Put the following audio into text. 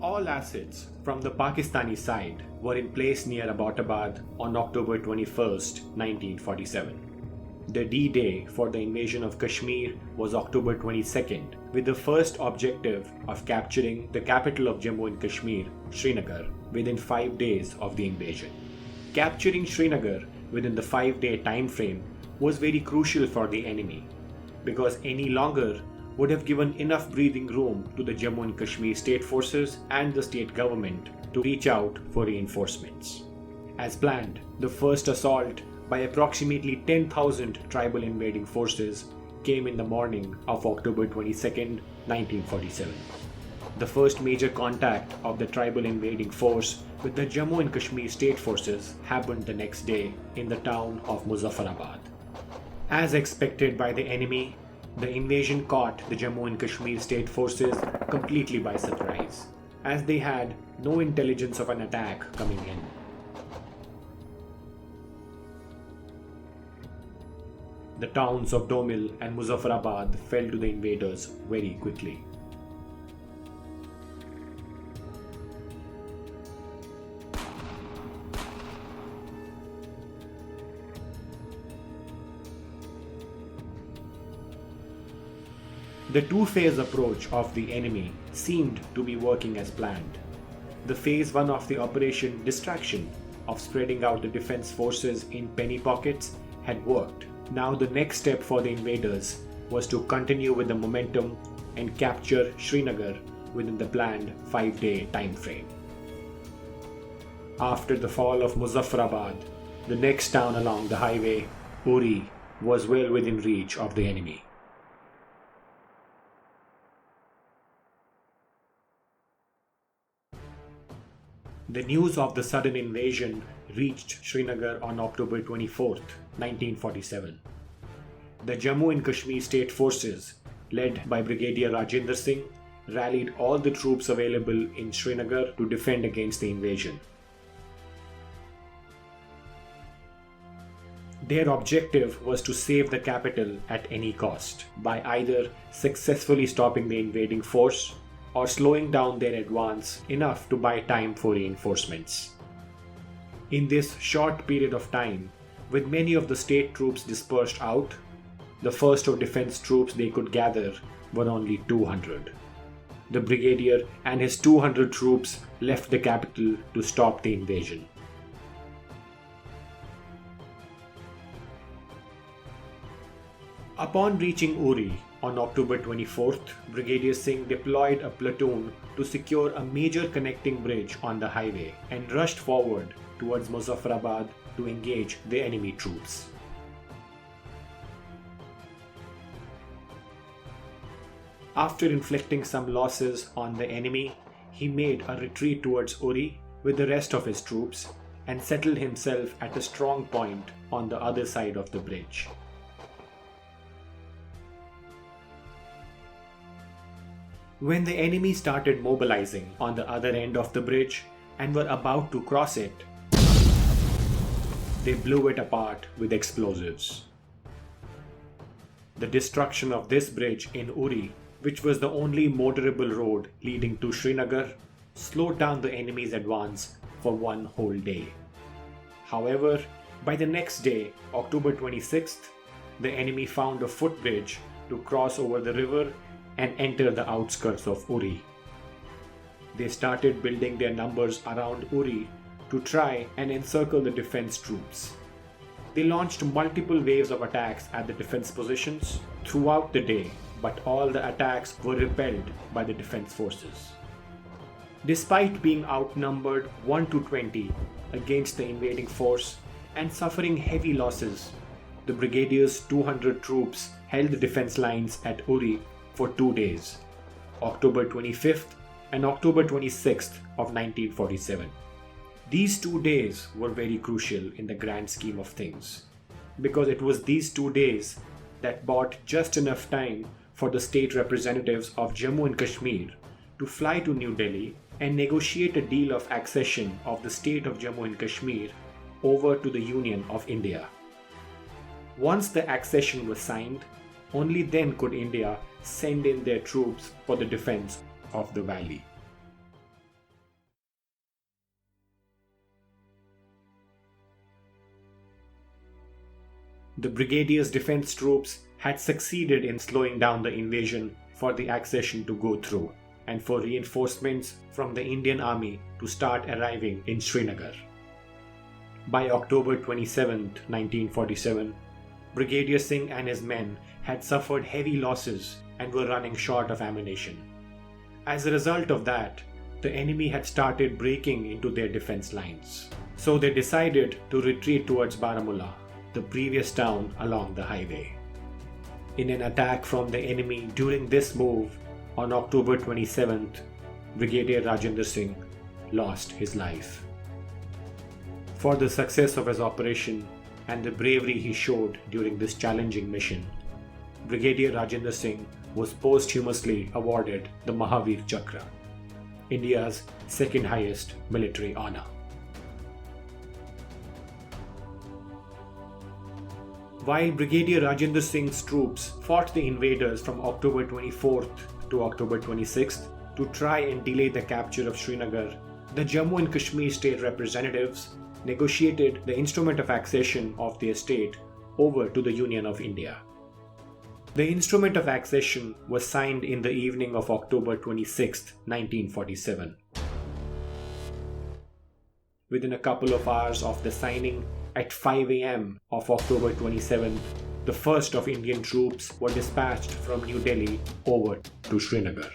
All assets from the Pakistani side were in place near Abbottabad on October 21, 1947. The D-Day for the invasion of Kashmir was October 22nd, with the first objective of capturing the capital of Jammu and Kashmir, Srinagar, within 5 days of the invasion. Capturing Srinagar within the 5-day time frame was very crucial for the enemy, because any longer would have given enough breathing room to the Jammu and Kashmir state forces and the state government to reach out for reinforcements. As planned, the first assault by approximately 10,000 tribal invading forces came in the morning of October 22, 1947. The first major contact of the tribal invading force with the Jammu and Kashmir state forces happened the next day in the town of Muzaffarabad. As expected by the enemy, the invasion caught the Jammu and Kashmir state forces completely by surprise, as they had no intelligence of an attack coming in. The towns of Domel and Muzaffarabad fell to the invaders very quickly. The two-phase approach of the enemy seemed to be working as planned. The phase 1 of the operation distraction of spreading out the defense forces in penny pockets had worked. Now the next step for the invaders was to continue with the momentum and capture Srinagar within the planned 5-day time frame. After the fall of Muzaffarabad, the next town along the highway, Uri, was well within reach of the enemy. The news of the sudden invasion reached Srinagar on October 24, 1947. The Jammu and Kashmir state forces, led by Brigadier Rajinder Singh, rallied all the troops available in Srinagar to defend against the invasion. Their objective was to save the capital at any cost, by either successfully stopping the invading force or slowing down their advance enough to buy time for reinforcements. In this short period of time, with many of the state troops dispersed out, the first of defense troops they could gather were only 200. The brigadier and his 200 troops left the capital to stop the invasion. Upon reaching Uri on October 24th, Brigadier Singh deployed a platoon to secure a major connecting bridge on the highway and rushed forward towards Muzaffarabad to engage the enemy troops. After inflicting some losses on the enemy, he made a retreat towards Uri with the rest of his troops and settled himself at a strong point on the other side of the bridge. When the enemy started mobilizing on the other end of the bridge and were about to cross it, they blew it apart with explosives. The destruction of this bridge in Uri, which was the only motorable road leading to Srinagar, slowed down the enemy's advance for one whole day. However, by the next day, October 26th, the enemy found a footbridge to cross over the river and enter the outskirts of Uri. They started building their numbers around Uri to try and encircle the defense troops. They launched multiple waves of attacks at the defense positions throughout the day, but all the attacks were repelled by the defense forces. Despite being outnumbered 1 to 20 against the invading force and suffering heavy losses, the brigadier's 200 troops held the defense lines at Uri for 2 days, October 25th and October 26th of 1947. These 2 days were very crucial in the grand scheme of things, because it was these 2 days that bought just enough time for the state representatives of Jammu and Kashmir to fly to New Delhi and negotiate a deal of accession of the state of Jammu and Kashmir over to the Union of India. Once the accession was signed, only then could India send in their troops for the defense of the valley. The brigadier's defense troops had succeeded in slowing down the invasion for the accession to go through and for reinforcements from the Indian Army to start arriving in Srinagar. By October 27, 1947, Brigadier Singh and his men had suffered heavy losses and were running short of ammunition. As a result of that, the enemy had started breaking into their defense lines. So they decided to retreat towards Baramulla, the previous town along the highway. In an attack from the enemy during this move, on October 27th, Brigadier Rajinder Singh lost his life. For the success of his operation and the bravery he showed during this challenging mission, Brigadier Rajinder Singh was posthumously awarded the Mahavir Chakra, India's second highest military honor. While Brigadier Rajinder Singh's troops fought the invaders from October 24th to October 26th to try and delay the capture of Srinagar, the Jammu and Kashmir state representatives negotiated the instrument of accession of their state over to the Union of India. The instrument of accession was signed in the evening of October 26, 1947. Within a couple of hours of the signing, at 5 a.m. of October 27th, the first of Indian troops were dispatched from New Delhi over to Srinagar.